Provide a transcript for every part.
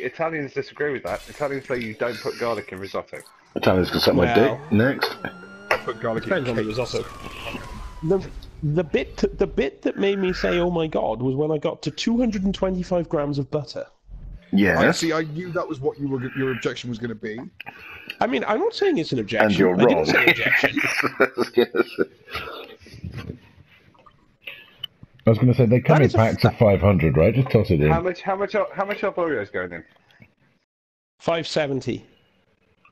Italians disagree with that. Italians say you don't put garlic in risotto. Italians can suck my dick. Next. I put garlic Depends in on the cake. risotto. The bit that made me say, "Oh my god," was when I got to 225 grams of butter. Yeah. I see. I knew that was what your objection was going to be. I mean, I'm not saying it's an objection. And you're I wrong. didn't say objection. I was going to say they come in packs of 500, right? Just toss it in. How much are burritos going in? 570.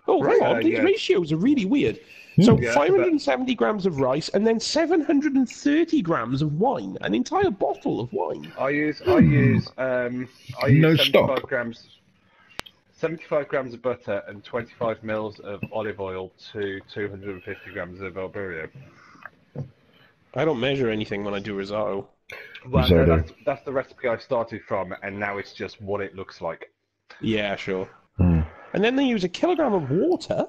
Oh, Right, hang on. These yeah. ratios are really weird. So Yeah, 570 grams of rice and then 730 grams of wine. An entire bottle of wine. I use No 75 stock. grams. 75 grams of butter and 25 mils of olive oil to 250 grams of burrito. I don't measure anything when I do risotto. Well, Risotto. no, that's the recipe I started from, and now it's just what it looks like. Yeah, sure. Hmm. And then they use a kilogram of water.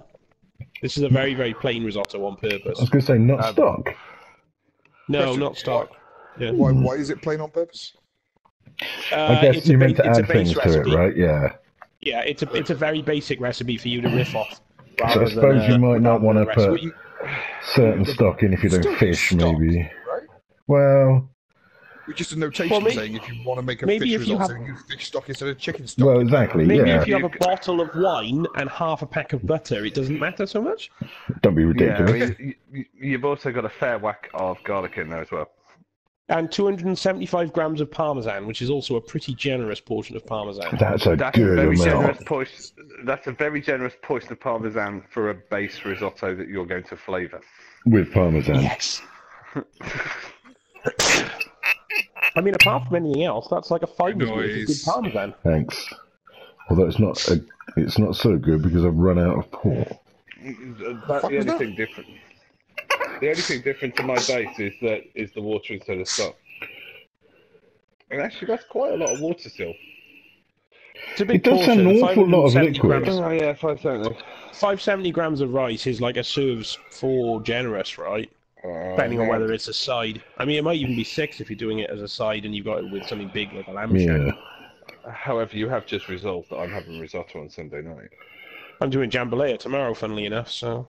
This is a very, very plain risotto on I purpose. was going to say not stock. No, Question, not stock. Yeah. Why is it plain on purpose? I guess it's a you meant to it's a add base things recipe. to it, right? Yeah. Yeah, it's a very basic recipe for you to riff off. So I rather suppose than, you might not rather want than to the put recipe. certain stock in if you Still don't fish, stock, maybe. Right? Well, It's just a notation Well, saying if you want to make a maybe fish if you risotto, have- use fish stock instead of chicken stock. well, exactly. Maybe Yeah. if you have a bottle of wine and half a pack of butter, it doesn't matter so much. Don't be Yeah, ridiculous. I mean, you've also got a fair whack of garlic in there as well. And 275 grams of parmesan, which is also a pretty generous portion of parmesan. That's a That's a good very generous amount. push. That's a very generous portion of parmesan for a base risotto that you're going to flavour. With parmesan. Yes. I mean, apart from anything else, that's like a 5 minutes worth of good Noise. parmesan. Thanks. Although it's not so good because I've run out of port. That's Fuck the was only that? thing different. The only thing different to my base is the water instead of stock. And actually, that's quite a lot of water still. It's a big It does sound an portion, awful lot of 570 liquid. grams. Oh yeah, 570. 570 grams of rice is like a serves 4 generous, right? Depending on whether it's a side. I mean, it might even be 6 if you're doing it as a side and you've got it with something big like a lamb Yeah. shank. However, you have just resolved that I'm having risotto on Sunday night. I'm doing jambalaya tomorrow, funnily enough, so...